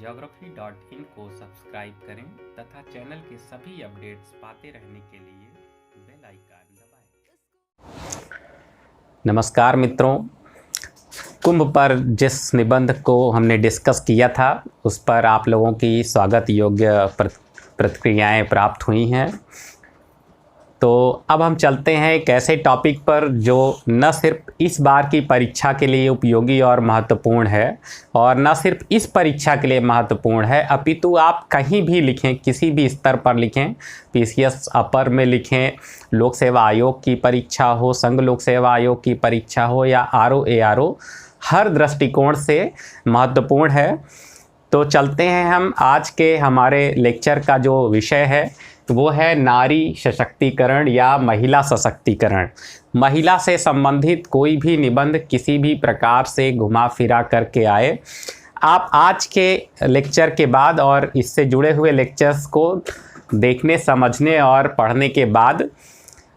ज्योग्राफी.in को सब्सक्राइब करें तथा चैनल के सभी अपडेट्स पाते रहने के लिए बेल आइकन दबाएं। नमस्कार मित्रों, कुंभ पर जिस निबंध को हमने डिस्कस किया था उस पर आप लोगों की स्वागत योग्य प्रतिक्रियाएं प्राप्त हुई हैं। तो अब हम चलते हैं एक ऐसे टॉपिक पर जो न सिर्फ इस बार की परीक्षा के लिए उपयोगी और महत्वपूर्ण है और न सिर्फ इस परीक्षा के लिए महत्वपूर्ण है, अपितु आप कहीं भी लिखें, किसी भी स्तर पर लिखें, पीसीएस अपर में लिखें, लोक सेवा आयोग की परीक्षा हो, संघ लोक सेवा आयोग की परीक्षा हो या आरओ एआरओ, हर दृष्टिकोण से महत्वपूर्ण है। तो चलते हैं हम आज के हमारे लेक्चर का जो विषय है वो है नारी सशक्तिकरण या महिला सशक्तिकरण। महिला से संबंधित कोई भी निबंध किसी भी प्रकार से घुमा फिरा करके आए, आप आज के लेक्चर के बाद और इससे जुड़े हुए लेक्चर्स को देखने, समझने और पढ़ने के बाद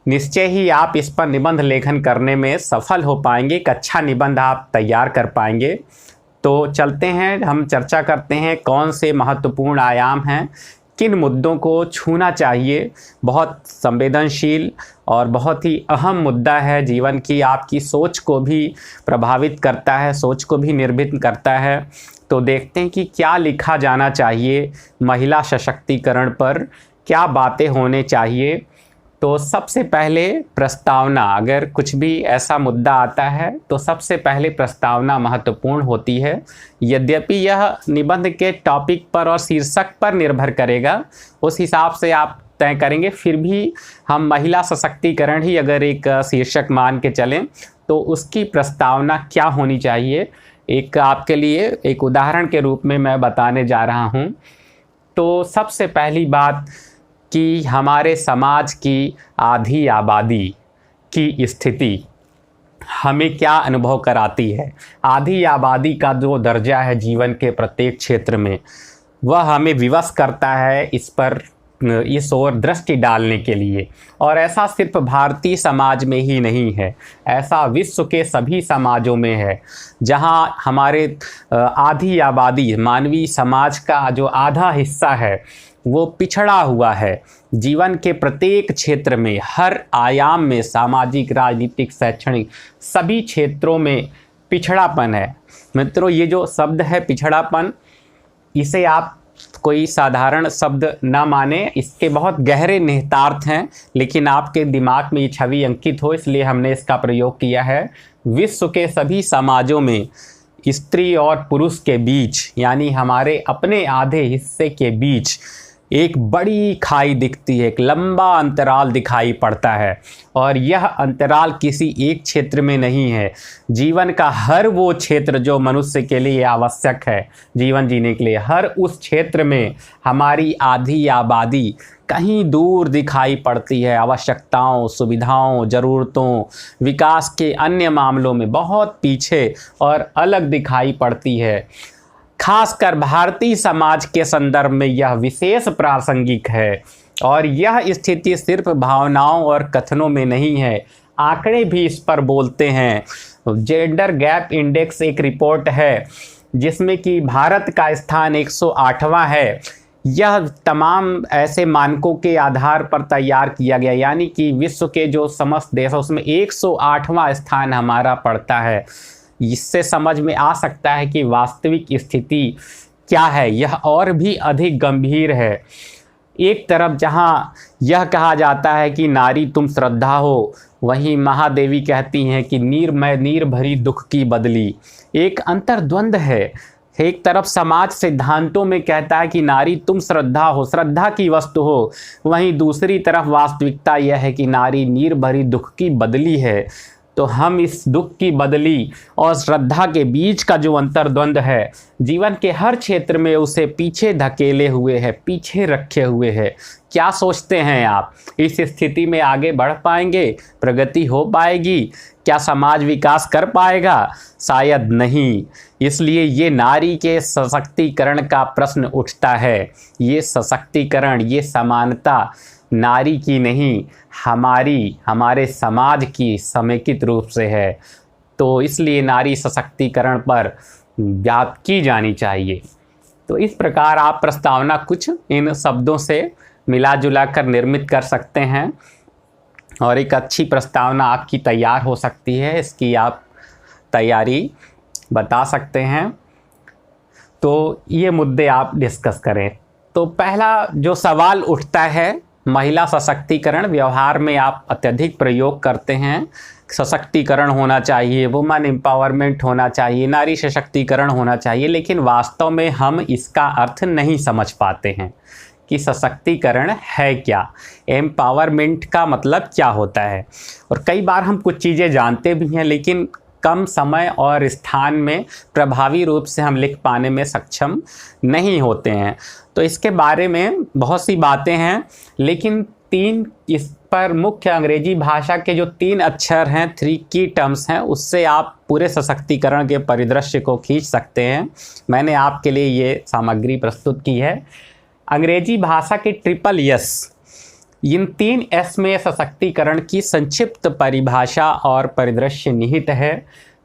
निश्चय ही आप इस पर निबंध लेखन करने में सफल हो पाएंगे, एक अच्छा निबंध आप तैयार कर पाएंगे। तो चलते हैं, हम चर्चा करते हैं कौन से महत्वपूर्ण आयाम हैं, किन मुद्दों को छूना चाहिए। बहुत संवेदनशील और बहुत ही अहम मुद्दा है, जीवन की आपकी सोच को भी प्रभावित करता है, सोच को भी निर्मित करता है। तो देखते हैं कि क्या लिखा जाना चाहिए महिला सशक्तिकरण पर, क्या बातें होने चाहिए। तो सबसे पहले प्रस्तावना, अगर कुछ भी ऐसा मुद्दा आता है तो सबसे पहले प्रस्तावना महत्वपूर्ण होती है। यद्यपि यह निबंध के टॉपिक पर और शीर्षक पर निर्भर करेगा, उस हिसाब से आप तय करेंगे, फिर भी हम महिला सशक्तिकरण ही अगर एक शीर्षक मान के चलें तो उसकी प्रस्तावना क्या होनी चाहिए, एक आपके लिए एक उदाहरण के रूप में मैं बताने जा रहा हूँ। तो सबसे पहली बात कि हमारे समाज की आधी आबादी की स्थिति हमें क्या अनुभव कराती है। आधी आबादी का जो दर्जा है जीवन के प्रत्येक क्षेत्र में, वह हमें विवश करता है इस पर, इस ओर दृष्टि डालने के लिए। और ऐसा सिर्फ भारतीय समाज में ही नहीं है, ऐसा विश्व के सभी समाजों में है, जहां हमारे आधी आबादी, मानवीय समाज का जो आधा हिस्सा है वो पिछड़ा हुआ है। जीवन के प्रत्येक क्षेत्र में, हर आयाम में, सामाजिक, राजनीतिक, शैक्षणिक, सभी क्षेत्रों में पिछड़ापन है। मित्रों, ये जो शब्द है पिछड़ापन, इसे आप कोई साधारण शब्द ना माने, इसके बहुत गहरे निहितार्थ हैं, लेकिन आपके दिमाग में ये छवि अंकित हो इसलिए हमने इसका प्रयोग किया है। विश्व के सभी समाजों में स्त्री और पुरुष के बीच, यानी हमारे अपने आधे हिस्से के बीच एक बड़ी खाई दिखती है, एक लंबा अंतराल दिखाई पड़ता है। और यह अंतराल किसी एक क्षेत्र में नहीं है, जीवन का हर वो क्षेत्र जो मनुष्य के लिए आवश्यक है जीवन जीने के लिए, हर उस क्षेत्र में हमारी आधी आबादी कहीं दूर दिखाई पड़ती है। आवश्यकताओं, सुविधाओं, ज़रूरतों, विकास के अन्य मामलों में बहुत पीछे और अलग दिखाई पड़ती है। खासकर भारतीय समाज के संदर्भ में यह विशेष प्रासंगिक है। और यह स्थिति सिर्फ भावनाओं और कथनों में नहीं है, आंकड़े भी इस पर बोलते हैं। जेंडर गैप इंडेक्स एक रिपोर्ट है जिसमें कि भारत का स्थान 108वां है। यह तमाम ऐसे मानकों के आधार पर तैयार किया गया, यानी कि विश्व के जो समस्त देश, उसमें 108वां स्थान हमारा पड़ता है। इससे समझ में आ सकता है कि वास्तविक स्थिति क्या है, यह और भी अधिक गंभीर है। एक तरफ जहां यह कहा जाता है कि नारी तुम श्रद्धा हो, वहीं महादेवी कहती हैं कि नीर भरी दुख की बदली। एक अंतर्द्वंद है। एक तरफ समाज सिद्धांतों में कहता है कि नारी तुम श्रद्धा हो, श्रद्धा की वस्तु हो, वहीं दूसरी तरफ वास्तविकता यह है कि नारी नीर भरी दुख की बदली है। तो हम इस दुख की बदली और श्रद्धा के बीच का जो अंतर्द्वंद है, जीवन के हर क्षेत्र में उसे पीछे धकेले हुए है, पीछे रखे हुए है। क्या सोचते हैं आप, इस स्थिति में आगे बढ़ पाएंगे, प्रगति हो पाएगी, क्या समाज विकास कर पाएगा? शायद नहीं। इसलिए ये नारी के सशक्तिकरण का प्रश्न उठता है। ये सशक्तिकरण, ये समानता नारी की नहीं, हमारे समाज की समेकित रूप से है। तो इसलिए नारी सशक्तिकरण पर बात की जानी चाहिए। तो इस प्रकार आप प्रस्तावना कुछ इन शब्दों से मिला जुला कर निर्मित कर सकते हैं और एक अच्छी प्रस्तावना आपकी तैयार हो सकती है। इसकी आप तैयारी बता सकते हैं। तो ये मुद्दे आप डिस्कस करें। तो पहला जो सवाल उठता है, महिला सशक्तिकरण व्यवहार में आप अत्यधिक प्रयोग करते हैं। सशक्तिकरण होना चाहिए, वुमेन एम्पावरमेंट होना चाहिए, नारी सशक्तिकरण होना चाहिए, लेकिन वास्तव में हम इसका अर्थ नहीं समझ पाते हैं कि सशक्तिकरण है क्या, एम्पावरमेंट का मतलब क्या होता है। और कई बार हम कुछ चीज़ें जानते भी हैं लेकिन कम समय और स्थान में प्रभावी रूप से हम लिख पाने में सक्षम नहीं होते हैं। तो इसके बारे में बहुत सी बातें हैं, लेकिन तीन इस पर मुख्य अंग्रेजी भाषा के जो 3 अक्षर हैं, 3 की टर्म्स हैं, उससे आप पूरे सशक्तिकरण के परिदृश्य को खींच सकते हैं। मैंने आपके लिए ये सामग्री प्रस्तुत की है। अंग्रेजी भाषा के ट्रिपल एस, इन 3 एस में सशक्तिकरण की संक्षिप्त परिभाषा और परिदृश्य निहित है।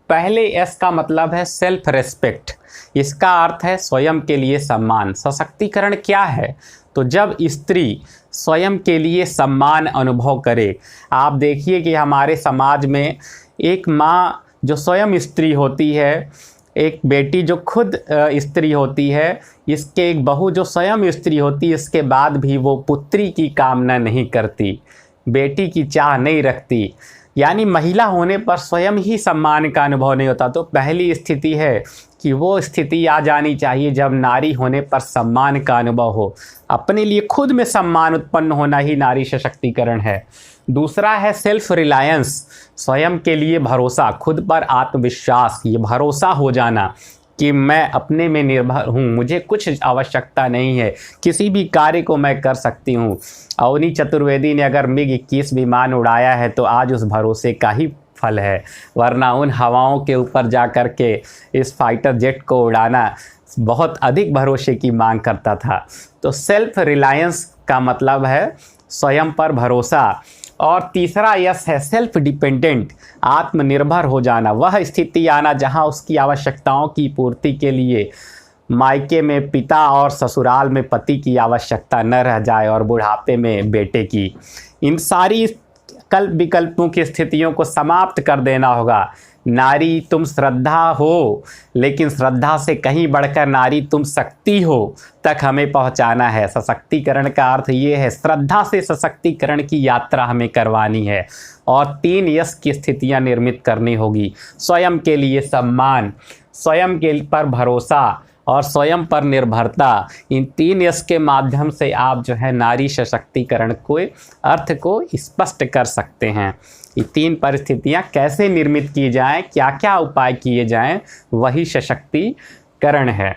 पहले एस का मतलब है सेल्फ रेस्पेक्ट, इसका अर्थ है स्वयं के लिए सम्मान। सशक्तिकरण क्या है? तो जब स्त्री स्वयं के लिए सम्मान अनुभव करे। आप देखिए कि हमारे समाज में एक माँ जो स्वयं स्त्री होती है, एक बेटी जो खुद स्त्री होती है, इसके एक बहू जो स्वयं स्त्री होती है, इसके बाद भी वो पुत्री की कामना नहीं करती, बेटी की चाह नहीं रखती, यानी महिला होने पर स्वयं ही सम्मान का अनुभव नहीं होता। तो पहली स्थिति है कि वो स्थिति आ जानी चाहिए जब नारी होने पर सम्मान का अनुभव हो। अपने लिए खुद में सम्मान उत्पन्न होना ही नारी सशक्तिकरण है। दूसरा है सेल्फ रिलायंस, स्वयं के लिए भरोसा, खुद पर आत्मविश्वास, ये भरोसा हो जाना कि मैं अपने में निर्भर हूँ, मुझे कुछ आवश्यकता नहीं है, किसी भी कार्य को मैं कर सकती हूँ। अवनी चतुर्वेदी ने अगर MiG-21 विमान उड़ाया है तो आज उस भरोसे का ही फल है, वरना उन हवाओं के ऊपर जा कर के इस फाइटर जेट को उड़ाना बहुत अधिक भरोसे की मांग करता था। तो सेल्फ रिलायंस का मतलब है स्वयं पर भरोसा। और तीसरा यस है सेल्फ डिपेंडेंट, आत्मनिर्भर हो जाना, वह स्थिति आना जहां उसकी आवश्यकताओं की पूर्ति के लिए मायके में पिता और ससुराल में पति की आवश्यकता न रह जाए और बुढ़ापे में बेटे की। इन सारी कल्प विकल्पों की स्थितियों को समाप्त कर देना होगा। नारी तुम श्रद्धा हो, लेकिन श्रद्धा से कहीं बढ़कर नारी तुम शक्ति हो तक हमें पहुंचाना है। सशक्तिकरण का अर्थ ये है, श्रद्धा से सशक्तिकरण की यात्रा हमें करवानी है और 3 यश की स्थितियां निर्मित करनी होगी। स्वयं के लिए सम्मान, स्वयं के पर भरोसा और स्वयं पर निर्भरता। इन 3 यश के माध्यम से आप जो है नारी सशक्तिकरण को अर्थ को स्पष्ट कर सकते हैं। ये 3 परिस्थितियां कैसे निर्मित की जाएं, क्या क्या उपाय किए जाएं, वही सशक्तिकरण है।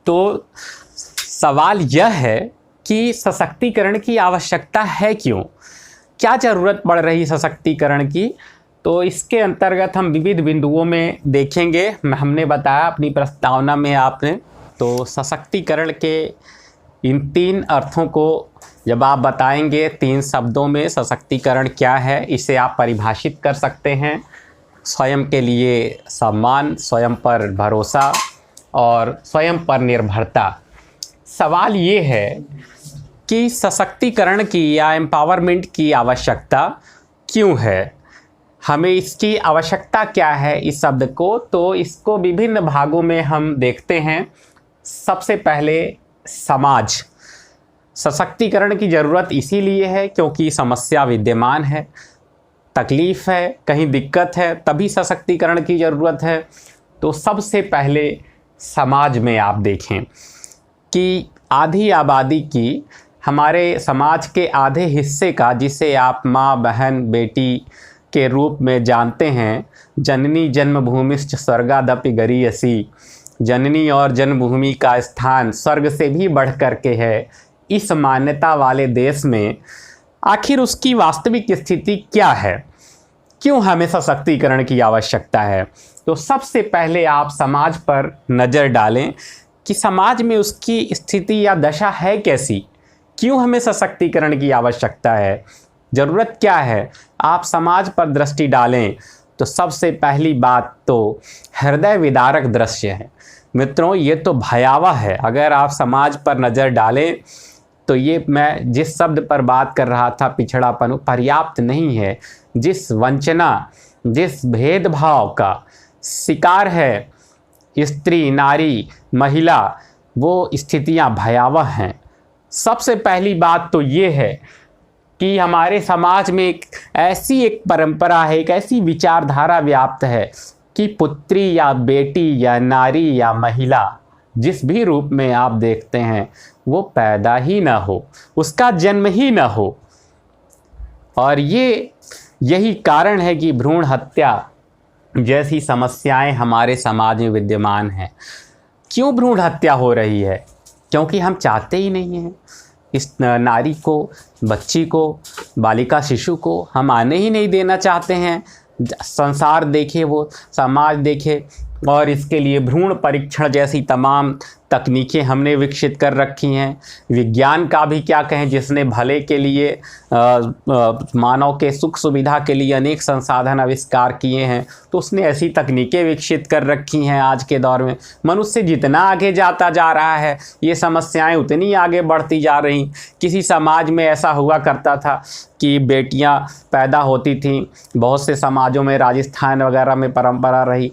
तो सवाल यह है कि सशक्तिकरण की आवश्यकता है क्यों, क्या ज़रूरत पड़ रही सशक्तिकरण की। तो इसके अंतर्गत हम विविध बिंदुओं में देखेंगे। हमने बताया अपनी प्रस्तावना में आपने, तो सशक्तिकरण के इन 3 अर्थों को जब आप बताएंगे 3 शब्दों में सशक्तिकरण क्या है, इसे आप परिभाषित कर सकते हैं। स्वयं के लिए सम्मान, स्वयं पर भरोसा और स्वयं पर निर्भरता। सवाल ये है कि सशक्तिकरण की या एम्पावरमेंट की आवश्यकता क्यों है, हमें इसकी आवश्यकता क्या है इस शब्द को। तो इसको विभिन्न भागों में हम देखते हैं। सबसे पहले समाज, सशक्तिकरण की ज़रूरत इसीलिए है क्योंकि समस्या विद्यमान है, तकलीफ़ है, कहीं दिक्कत है, तभी सशक्तिकरण की ज़रूरत है। तो सबसे पहले समाज में आप देखें कि आधी आबादी की, हमारे समाज के आधे हिस्से का, जिसे आप माँ, बहन, बेटी के रूप में जानते हैं, जननी जन्मभूमिश्च स्वर्गादपि गरीयसी, जननी और जन्मभूमि का स्थान स्वर्ग से भी बढ़ कर के है, इस मान्यता वाले देश में आखिर उसकी वास्तविक स्थिति क्या है, क्यों हमें सशक्तिकरण की आवश्यकता है। तो सबसे पहले आप समाज पर नज़र डालें कि समाज में उसकी स्थिति या दशा है कैसी, क्यों हमें सशक्तिकरण की आवश्यकता है, ज़रूरत क्या है। आप समाज पर दृष्टि डालें तो सबसे पहली बात तो हृदय विदारक दृश्य है। मित्रों ये तो भयावह है। अगर आप समाज पर नज़र डालें तो ये मैं जिस शब्द पर बात कर रहा था पिछड़ापन, पर्याप्त नहीं है। जिस वंचना, जिस भेदभाव का शिकार है स्त्री, नारी, महिला, वो स्थितियां भयावह हैं। सबसे पहली बात तो ये है कि हमारे समाज में एक परंपरा है, एक ऐसी विचारधारा व्याप्त है कि पुत्री या बेटी या नारी या महिला जिस भी रूप में आप देखते हैं वो पैदा ही ना हो, उसका जन्म ही ना हो। और यही कारण है कि भ्रूण हत्या जैसी समस्याएं हमारे समाज में विद्यमान हैं। क्यों भ्रूण हत्या हो रही है? क्योंकि हम चाहते ही नहीं हैं इस नारी को, बच्ची को, बालिका शिशु को हम आने ही नहीं देना चाहते हैं। संसार देखे, वो समाज देखे, और इसके लिए भ्रूण परीक्षण जैसी तमाम तकनीकें हमने विकसित कर रखी हैं। विज्ञान का भी क्या कहें, जिसने भले के लिए मानव के सुख सुविधा के लिए अनेक संसाधन आविष्कार किए हैं, तो उसने ऐसी तकनीकें विकसित कर रखी हैं। आज के दौर में मनुष्य जितना आगे जाता जा रहा है, ये समस्याएं उतनी आगे बढ़ती जा रही। किसी समाज में ऐसा हुआ करता था कि बेटियां पैदा होती थीं, बहुत से समाजों में, राजस्थान वगैरह में परंपरा रही,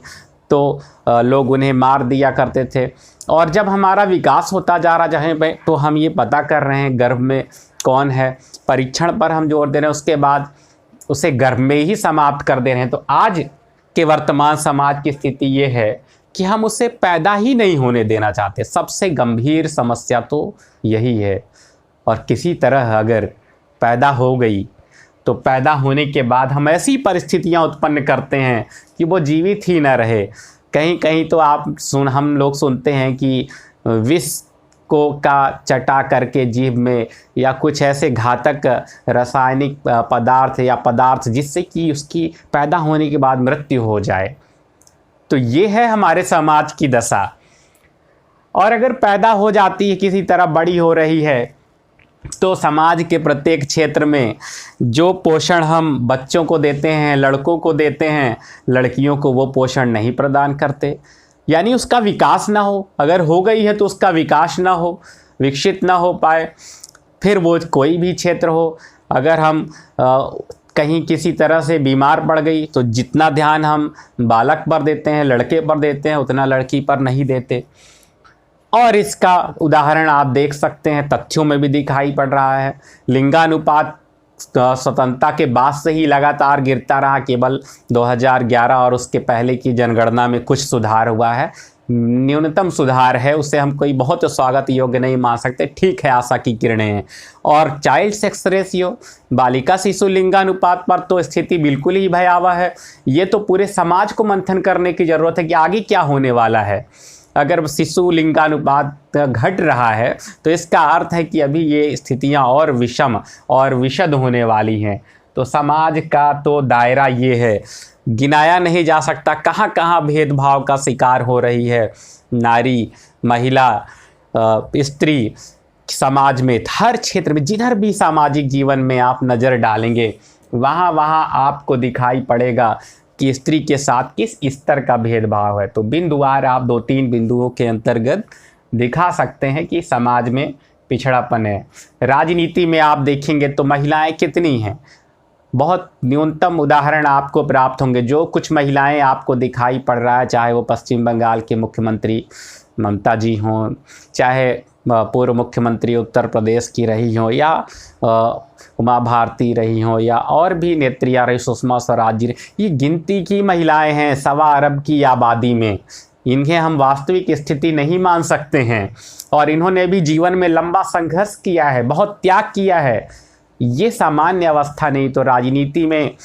तो लोग उन्हें मार दिया करते थे। और जब हमारा विकास होता जा रहा जहाँ पे, तो हम ये पता कर रहे हैं गर्भ में कौन है, परीक्षण पर हम जोर दे रहे हैं, उसके बाद उसे गर्भ में ही समाप्त कर दे रहे हैं। तो आज के वर्तमान समाज की स्थिति ये है कि हम उसे पैदा ही नहीं होने देना चाहते। सबसे गंभीर समस्या तो यही है। और किसी तरह अगर पैदा हो गई तो पैदा होने के बाद हम ऐसी परिस्थितियां उत्पन्न करते हैं कि वो जीवित ही न रहे। कहीं कहीं तो हम लोग सुनते हैं कि विष को का चटा करके जीभ में, या कुछ ऐसे घातक रासायनिक पदार्थ जिससे कि उसकी पैदा होने के बाद मृत्यु हो जाए। तो ये है हमारे समाज की दशा। और अगर पैदा हो जाती है, किसी तरह बड़ी हो रही है, तो समाज के प्रत्येक क्षेत्र में जो पोषण हम बच्चों को देते हैं, लड़कों को देते हैं, लड़कियों को वो पोषण नहीं प्रदान करते। यानी उसका विकास ना हो। अगर हो गई है तो उसका विकास ना हो, विकसित ना हो पाए। फिर वो कोई भी क्षेत्र हो, अगर हम कहीं किसी तरह से बीमार पड़ गई तो जितना ध्यान हम बालक पर देते हैं, लड़के पर देते हैं, उतना लड़की पर नहीं देते। और इसका उदाहरण आप देख सकते हैं, तथ्यों में भी दिखाई पड़ रहा है। लिंगानुपात स्वतंत्रता के बाद से ही लगातार गिरता रहा। केवल 2011 और उसके पहले की जनगणना में कुछ सुधार हुआ है, न्यूनतम सुधार है, उसे हम कोई बहुत स्वागत योग्य नहीं मान सकते। ठीक है, आशा की किरणें हैं। और चाइल्ड सेक्स रेशियो, बालिका शिशु लिंगानुपात पर तो स्थिति बिल्कुल ही भयावह है। ये तो पूरे समाज को मंथन करने की ज़रूरत है कि आगे क्या होने वाला है। अगर शिशु लिंगानुपात घट रहा है तो इसका अर्थ है कि अभी ये स्थितियां और विषम और विशद होने वाली हैं। तो समाज का तो दायरा ये है, गिनाया नहीं जा सकता कहाँ कहाँ भेदभाव का शिकार हो रही है नारी, महिला, स्त्री। समाज में हर क्षेत्र में, जिधर भी सामाजिक जीवन में आप नज़र डालेंगे, वहाँ वहाँ आपको दिखाई पड़ेगा कि स्त्री के साथ किस स्तर का भेदभाव है। तो बिंदुवार आप 2-3 बिंदुओं के अंतर्गत दिखा सकते हैं कि समाज में पिछड़ापन है। राजनीति में आप देखेंगे तो महिलाएं कितनी हैं, बहुत न्यूनतम उदाहरण आपको प्राप्त होंगे। जो कुछ महिलाएं आपको दिखाई पड़ रहा है, चाहे वो पश्चिम बंगाल के मुख्यमंत्री ममता जी हों, चाहे पूर्व मुख्यमंत्री उत्तर प्रदेश की रही हों, या उमा भारती रही हों, या और भी नेत्रियां रही, सुषमा स्वराज जी, ये गिनती की महिलाएं हैं 1.25 अरब की आबादी में। इन्हें हम वास्तविक स्थिति नहीं मान सकते हैं। और इन्होंने भी जीवन में लंबा संघर्ष किया है, बहुत त्याग किया है। ये सामान्य अवस्था नहीं। तो राजनीति में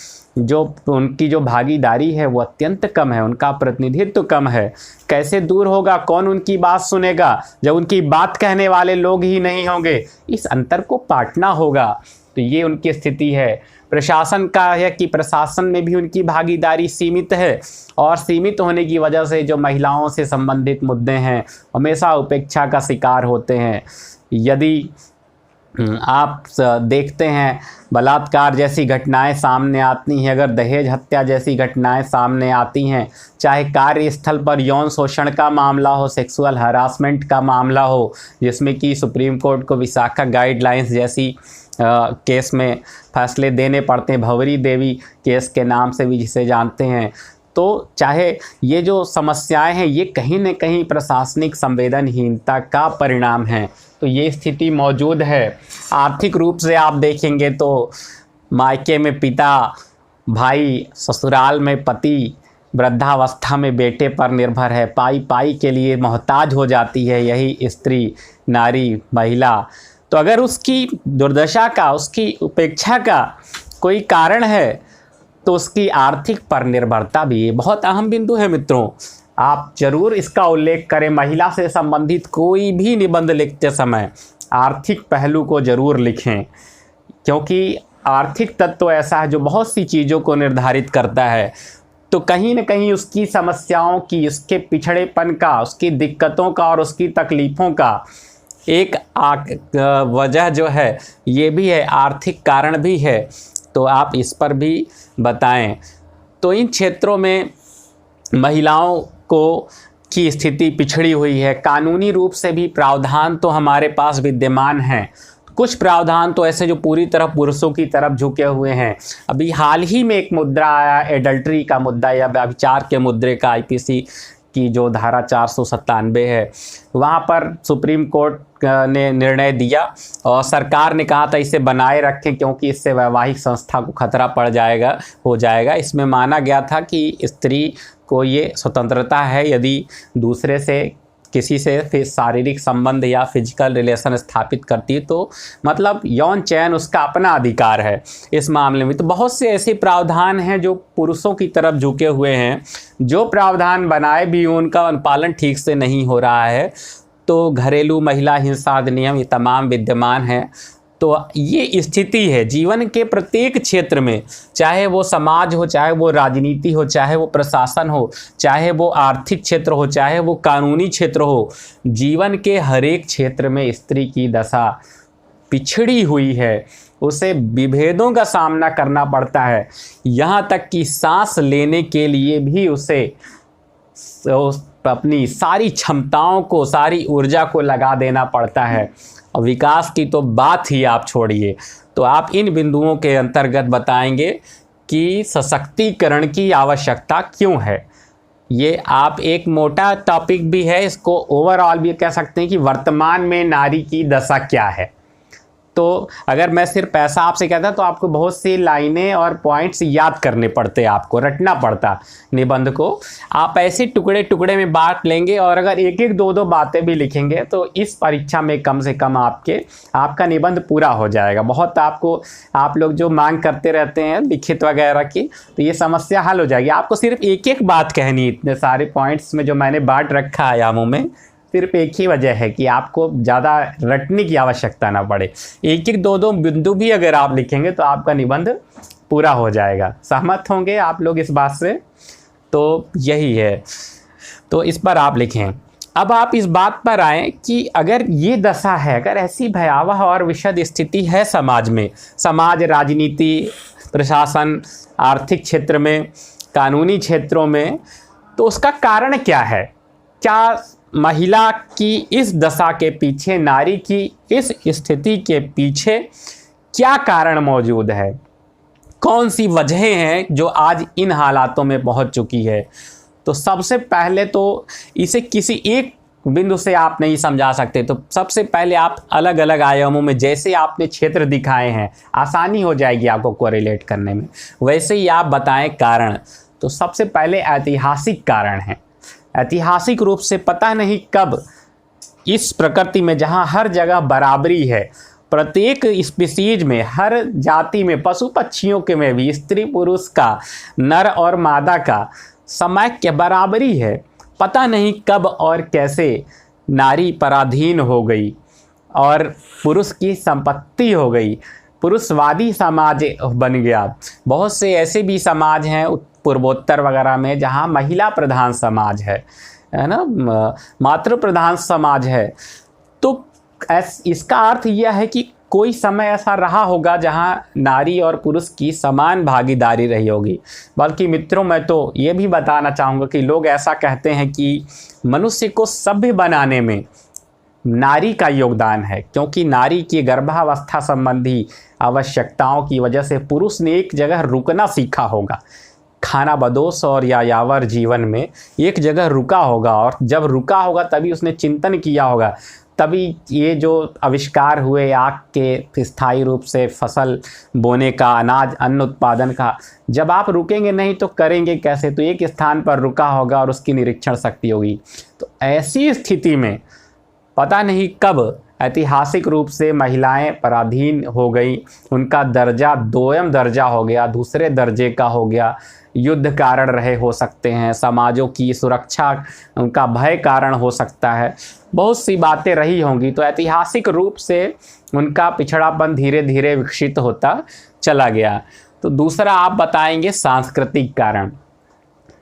जो उनकी जो भागीदारी है वो अत्यंत कम है, उनका प्रतिनिधित्व कम है। कैसे दूर होगा, कौन उनकी बात सुनेगा जब उनकी बात कहने वाले लोग ही नहीं होंगे। इस अंतर को पाटना होगा। तो ये उनकी स्थिति है। प्रशासन का है कि प्रशासन में भी उनकी भागीदारी सीमित है, और सीमित होने की वजह से जो महिलाओं से संबंधित मुद्दे हैं हमेशा उपेक्षा का शिकार होते हैं। यदि आप देखते हैं बलात्कार जैसी घटनाएं सामने आती हैं, अगर दहेज हत्या जैसी घटनाएं सामने आती हैं, चाहे कार्यस्थल पर यौन शोषण का मामला हो, सेक्सुअल हरासमेंट का मामला हो, जिसमें कि सुप्रीम कोर्ट को विशाखा गाइडलाइंस जैसी केस में फैसले देने पड़ते हैं, भंवरी देवी केस के नाम से भी जिसे जानते हैं। तो चाहे ये जो समस्याएं हैं ये कहीं न कहीं प्रशासनिक संवेदनहीनता का परिणाम है। तो ये स्थिति मौजूद है। आर्थिक रूप से आप देखेंगे तो मायके में पिता, भाई, ससुराल में पति, वृद्धावस्था में बेटे पर निर्भर है, पाई पाई के लिए मोहताज हो जाती है यही स्त्री, नारी, महिला। तो अगर उसकी दुर्दशा का, उसकी उपेक्षा का कोई कारण है तो उसकी आर्थिक पर निर्भरता भी बहुत अहम बिंदु है। मित्रों, आप जरूर इसका उल्लेख करें। महिला से संबंधित कोई भी निबंध लिखते समय आर्थिक पहलू को जरूर लिखें, क्योंकि आर्थिक तत्व ऐसा है जो बहुत सी चीज़ों को निर्धारित करता है। तो कहीं न कहीं उसकी समस्याओं की, उसके पिछड़ेपन का, उसकी दिक्कतों का और उसकी तकलीफ़ों का एक वजह जो है ये भी है, आर्थिक कारण भी है। तो आप इस पर भी बताएं। तो इन क्षेत्रों में महिलाओं को की स्थिति पिछड़ी हुई है। कानूनी रूप से भी प्रावधान तो हमारे पास विद्यमान हैं, कुछ प्रावधान तो ऐसे जो पूरी तरह पुरुषों की तरफ झुके हुए हैं। अभी हाल ही में एक मुद्दा आया, एडल्ट्री का मुद्दा या व्यभिचार के मुद्दे का, आईपीसी की जो धारा 497 है, वहाँ पर सुप्रीम कोर्ट ने निर्णय दिया और सरकार ने कहा था इसे बनाए रखें क्योंकि इससे वैवाहिक संस्था को खतरा पड़ जाएगा, हो जाएगा। इसमें माना गया था कि स्त्री को ये स्वतंत्रता है, यदि दूसरे से किसी से फिर शारीरिक संबंध या फिजिकल रिलेशन स्थापित करती है तो मतलब यौन चयन उसका अपना अधिकार है इस मामले में। तो बहुत से ऐसे प्रावधान हैं जो पुरुषों की तरफ झुके हुए हैं, जो प्रावधान बनाए भी उनका अनुपालन ठीक से नहीं हो रहा है। तो घरेलू महिला हिंसा अधिनियम ये तमाम विद्यमान है। तो ये स्थिति है जीवन के प्रत्येक क्षेत्र में, चाहे वो समाज हो, चाहे वो राजनीति हो, चाहे वो प्रशासन हो, चाहे वो आर्थिक क्षेत्र हो, चाहे वो कानूनी क्षेत्र हो, जीवन के हर एक क्षेत्र में स्त्री की दशा पिछड़ी हुई है। उसे विभेदों का सामना करना पड़ता है, यहाँ तक कि सांस लेने के लिए भी उसे अपनी सारी क्षमताओं को, सारी ऊर्जा को लगा देना पड़ता है। और विकास की तो बात ही आप छोड़िए। तो आप इन बिंदुओं के अंतर्गत बताएंगे कि सशक्तिकरण की आवश्यकता क्यों है। ये आप एक मोटा टॉपिक भी है, इसको ओवरऑल भी कह सकते हैं कि वर्तमान में नारी की दशा क्या है। तो अगर मैं सिर्फ ऐसा आपसे कहता तो आपको बहुत सी लाइनें और पॉइंट्स याद करने पड़ते, आपको रटना पड़ता निबंध को। आप ऐसे टुकड़े टुकड़े में बांट लेंगे और अगर एक एक दो दो बातें भी लिखेंगे तो इस परीक्षा में कम से कम आपका निबंध पूरा हो जाएगा। बहुत आपको, आप लोग जो मांग करते रहते हैं लिखित वगैरह की, तो ये समस्या हल हो जाएगी। आपको सिर्फ एक एक बात कहनी, इतने सारे पॉइंट्स में जो मैंने बांट रखा है आयामों में, सिर्फ एक ही वजह है कि आपको ज़्यादा रटने की आवश्यकता ना पड़े। एक एक दो दो बिंदु भी अगर आप लिखेंगे तो आपका निबंध पूरा हो जाएगा। सहमत होंगे आप लोग इस बात से? तो यही है, तो इस पर आप लिखें। अब आप इस बात पर आएँ कि अगर ये दशा है, अगर ऐसी भयावह और विषद स्थिति है समाज में, समाज, राजनीति, प्रशासन, आर्थिक क्षेत्र में, कानूनी क्षेत्रों में, तो उसका कारण क्या है? क्या महिला की इस दशा के पीछे, नारी की इस स्थिति के पीछे क्या कारण मौजूद है? कौन सी वजहें हैं जो आज इन हालातों में पहुंच चुकी है? तो सबसे पहले तो इसे किसी एक बिंदु से आप नहीं समझा सकते। तो सबसे पहले आप अलग अलग आयामों में, जैसे आपने क्षेत्र दिखाए हैं, आसानी हो जाएगी आपको कोरिलेट करने में, वैसे ही आप बताएं कारण। तो सबसे पहले ऐतिहासिक कारण है। ऐतिहासिक रूप से पता नहीं कब इस प्रकृति में, जहाँ हर जगह बराबरी है, प्रत्येक स्पीसीज में, हर जाति में, पशु पक्षियों के में भी स्त्री पुरुष का, नर और मादा का समैक्य बराबरी है, पता नहीं कब और कैसे नारी पराधीन हो गई और पुरुष की संपत्ति हो गई, पुरुषवादी समाज बन गया। बहुत से ऐसे भी समाज हैं पूर्वोत्तर वगैरह में जहाँ महिला प्रधान समाज है ना, मातृ प्रधान समाज है। तो इसका अर्थ यह है कि कोई समय ऐसा रहा होगा जहां नारी और पुरुष की समान भागीदारी रही होगी। बल्कि मित्रों, मैं तो ये भी बताना चाहूँगा कि लोग ऐसा कहते हैं कि मनुष्य को सभ्य बनाने में नारी का योगदान है, क्योंकि नारी की गर्भावस्था संबंधी आवश्यकताओं की वजह से पुरुष ने एक जगह रुकना सीखा होगा। खाना बदोश और यायावर जीवन में एक जगह रुका होगा, और जब रुका होगा तभी उसने चिंतन किया होगा, तभी ये जो आविष्कार हुए आग के स्थायी रूप से फसल बोने का, अनाज अन्न उत्पादन का। जब आप रुकेंगे नहीं तो करेंगे कैसे? तो एक स्थान पर रुका होगा और उसकी निरीक्षण शक्ति होगी। तो ऐसी स्थिति में पता नहीं कब ऐतिहासिक रूप से महिलाएं पराधीन हो गई, उनका दर्जा दोयम दर्जा हो गया, दूसरे दर्जे का हो गया। युद्ध कारण रहे हो सकते हैं, समाजों की सुरक्षा उनका भय कारण हो सकता है, बहुत सी बातें रही होंगी। तो ऐतिहासिक रूप से उनका पिछड़ापन धीरे धीरे विकसित होता चला गया। तो दूसरा आप बताएंगे सांस्कृतिक कारण।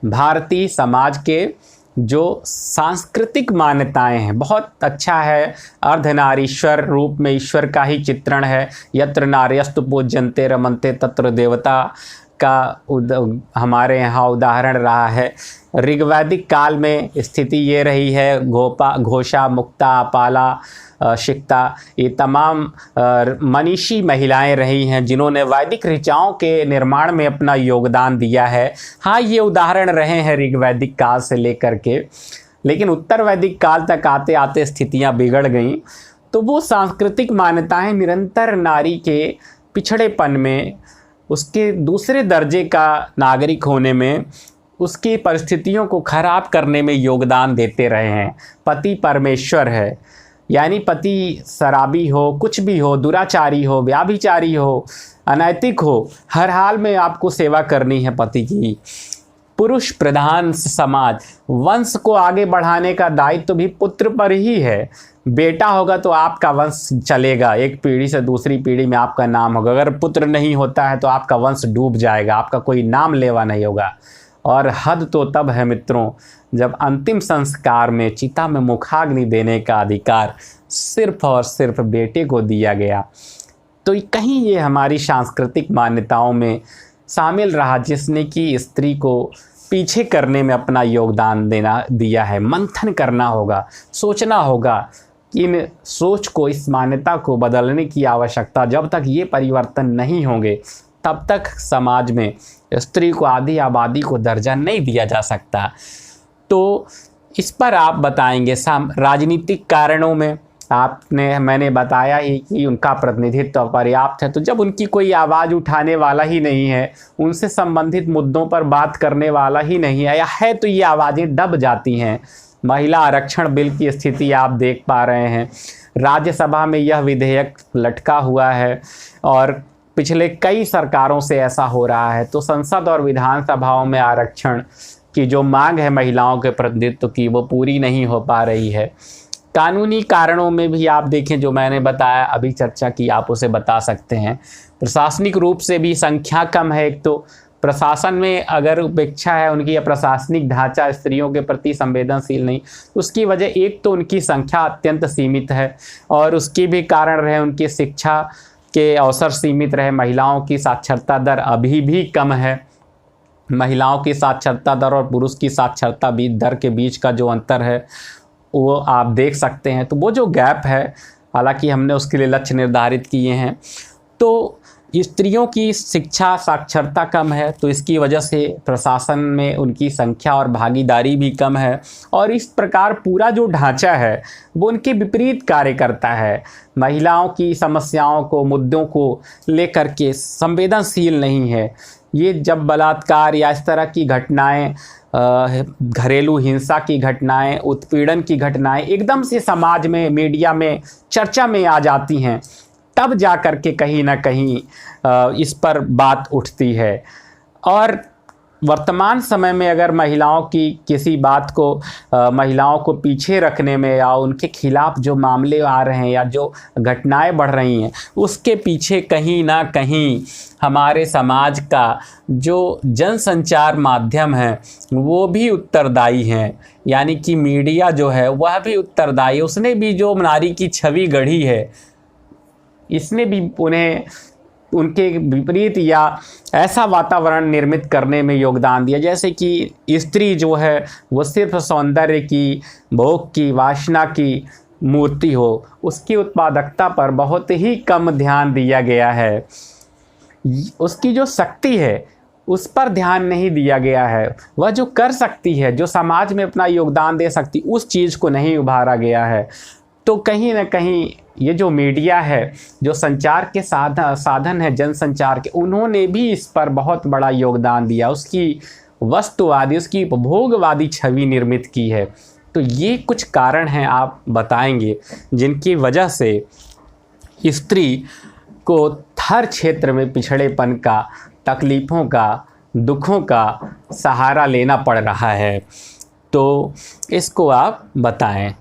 भारतीय समाज के जो सांस्कृतिक मान्यताएं हैं, बहुत अच्छा है। अर्धनारीश्वर रूप में ईश्वर का ही चित्रण है। यत्र नार्यस्तु पूज्यन्ते रमन्ते तत्र देवता का हमारे यहाँ उदाहरण रहा है। ऋग्वैदिक काल में स्थिति ये रही है। घोषा, मुक्ता, अपाला, शिक्ता, ये तमाम मनीषी महिलाएं रही हैं जिन्होंने वैदिक ऋचाओं के निर्माण में अपना योगदान दिया है। हाँ, ये उदाहरण रहे हैं ऋग्वैदिक काल से लेकर के, लेकिन उत्तर वैदिक काल तक आते आते स्थितियां बिगड़ गईं। तो वो सांस्कृतिक मान्यताएं निरंतर नारी के पिछड़ेपन में, उसके दूसरे दर्जे का नागरिक होने में, उसकी परिस्थितियों को खराब करने में योगदान देते रहे हैं। पति परमेश्वर है, यानी पति शराबी हो, कुछ भी हो, दुराचारी हो, व्याभिचारी हो, अनैतिक हो, हर हाल में आपको सेवा करनी है पति की। पुरुष प्रधान समाज, वंश को आगे बढ़ाने का दायित्व भी पुत्र पर ही है। बेटा होगा तो आपका वंश चलेगा, एक पीढ़ी से दूसरी पीढ़ी में आपका नाम होगा। अगर पुत्र नहीं होता है तो आपका वंश डूब जाएगा, आपका कोई नाम लेवा नहीं होगा। और हद तो तब है मित्रों, जब अंतिम संस्कार में चिता में मुखाग्नि देने का अधिकार सिर्फ और सिर्फ बेटे को दिया गया। तो कहीं ये हमारी सांस्कृतिक मान्यताओं में शामिल रहा, जिसने कि स्त्री को पीछे करने में अपना योगदान दिया है। मंथन करना होगा, सोचना होगा कि इन सोच को, इस मान्यता को बदलने की आवश्यकता। जब तक ये परिवर्तन नहीं होंगे तब तक समाज में स्त्री को आधी आबादी को दर्जा नहीं दिया जा सकता। तो इस पर आप बताएंगे। राजनीतिक कारणों में मैंने बताया ही कि उनका प्रतिनिधित्व पर्याप्त है। तो जब उनकी कोई आवाज़ उठाने वाला ही नहीं है, उनसे संबंधित मुद्दों पर बात करने वाला ही नहीं है, या है तो ये आवाज़ें दब जाती हैं। महिला आरक्षण बिल की स्थिति आप देख पा रहे हैं। राज्यसभा में यह विधेयक लटका हुआ है और पिछले कई सरकारों से ऐसा हो रहा है। तो संसद और विधानसभाओं में आरक्षण की जो मांग है महिलाओं के प्रतिनिधित्व की, वो पूरी नहीं हो पा रही है। कानूनी कारणों में भी आप देखें, जो मैंने बताया, अभी चर्चा की, आप उसे बता सकते हैं। प्रशासनिक रूप से भी संख्या कम है। एक तो प्रशासन में अगर उपेक्षा है उनकी, या प्रशासनिक ढांचा स्त्रियों के प्रति संवेदनशील नहीं, उसकी वजह एक तो उनकी संख्या अत्यंत सीमित है, और उसकी भी कारण रहे उनकी शिक्षा के अवसर सीमित रहे। महिलाओं की साक्षरता दर अभी भी कम है। महिलाओं की साक्षरता दर और पुरुष की साक्षरता दर के बीच का जो अंतर है वो आप देख सकते हैं। तो वो जो गैप है, हालांकि हमने उसके लिए लक्ष्य निर्धारित किए हैं। तो स्त्रियों की शिक्षा साक्षरता कम है, तो इसकी वजह से प्रशासन में उनकी संख्या और भागीदारी भी कम है, और इस प्रकार पूरा जो ढांचा है वो उनके विपरीत कार्य करता है। महिलाओं की समस्याओं को, मुद्दों को लेकर के संवेदनशील नहीं है। ये जब बलात्कार या इस तरह की घटनाएं, घरेलू हिंसा की घटनाएं, उत्पीड़न की घटनाएं एकदम से समाज में, मीडिया में चर्चा में आ जाती हैं, तब जा कर के कहीं ना कहीं इस पर बात उठती है। और वर्तमान समय में अगर महिलाओं की किसी बात को, महिलाओं को पीछे रखने में, या उनके खिलाफ जो मामले आ रहे हैं या जो घटनाएं बढ़ रही हैं, उसके पीछे कहीं ना कहीं हमारे समाज का जो जनसंचार माध्यम है वो भी उत्तरदायी हैं। यानी कि मीडिया जो है वह भी उत्तरदायी, उसने भी जो नारी की छवि गढ़ी है, इसने भी उन्हें उनके विपरीत या ऐसा वातावरण निर्मित करने में योगदान दिया, जैसे कि स्त्री जो है वो सिर्फ सौंदर्य की, भोग की, वासना की मूर्ति हो, उसकी उत्पादकता पर बहुत ही कम ध्यान दिया गया है। उसकी जो शक्ति है उस पर ध्यान नहीं दिया गया है। वह जो कर सकती है, जो समाज में अपना योगदान दे सकती, उस चीज़ को नहीं उभारा गया है। तो कहीं ना कहीं ये जो मीडिया है, जो संचार के साधन है जनसंचार के, उन्होंने भी इस पर बहुत बड़ा योगदान दिया, उसकी वस्तुवादी, उसकी उपभोगवादी छवि निर्मित की है। तो ये कुछ कारण हैं आप बताएंगे जिनकी वजह से स्त्री को हर क्षेत्र में पिछड़ेपन का, तकलीफ़ों का, दुखों का सहारा लेना पड़ रहा है। तो इसको आप बताएं।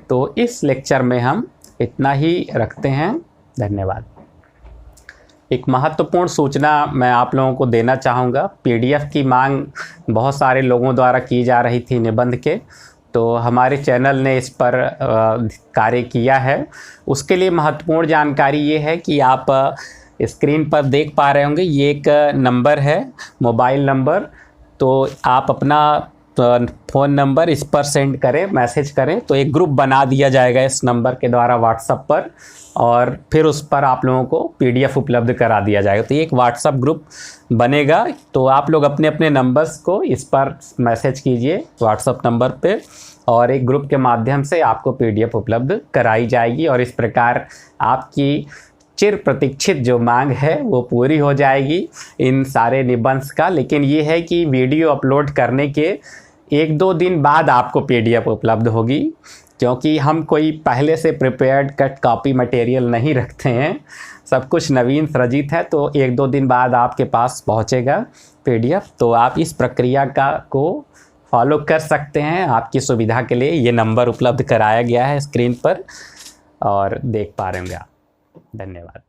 तो इस लेक्चर में हम इतना ही रखते हैं। धन्यवाद। एक महत्वपूर्ण सूचना मैं आप लोगों को देना चाहूँगा। पीडीएफ की मांग बहुत सारे लोगों द्वारा की जा रही थी निबंध के, तो हमारे चैनल ने इस पर कार्य किया है। उसके लिए महत्वपूर्ण जानकारी ये है कि आप स्क्रीन पर देख पा रहे होंगे, ये एक नंबर है, मोबाइल नंबर। तो आप अपना फ़ोन नंबर इस पर सेंड करें, मैसेज करें, तो एक ग्रुप बना दिया जाएगा इस नंबर के द्वारा व्हाट्सएप पर, और फिर उस पर आप लोगों को पीडीएफ उपलब्ध करा दिया जाएगा। तो एक व्हाट्सएप ग्रुप बनेगा, तो आप लोग अपने अपने नंबर्स को इस पर मैसेज कीजिए व्हाट्सएप नंबर पे, और एक ग्रुप के माध्यम से आपको पीडीएफ उपलब्ध कराई जाएगी। और इस प्रकार आपकी चिर प्रतीक्षित जो मांग है वो पूरी हो जाएगी इन सारे निबंध का। लेकिन ये है कि वीडियो अपलोड करने के 1-2 दिन बाद आपको पीडीएफ उपलब्ध होगी, क्योंकि हम कोई पहले से प्रिपेयर्ड कट कॉपी मटेरियल नहीं रखते हैं, सब कुछ नवीन सृजित है। तो 1-2 दिन बाद आपके पास पहुंचेगा पीडीएफ। तो आप इस प्रक्रिया को फॉलो कर सकते हैं। आपकी सुविधा के लिए ये नंबर उपलब्ध कराया गया है स्क्रीन पर, और देख पा रहे होंगे आप। धन्यवाद।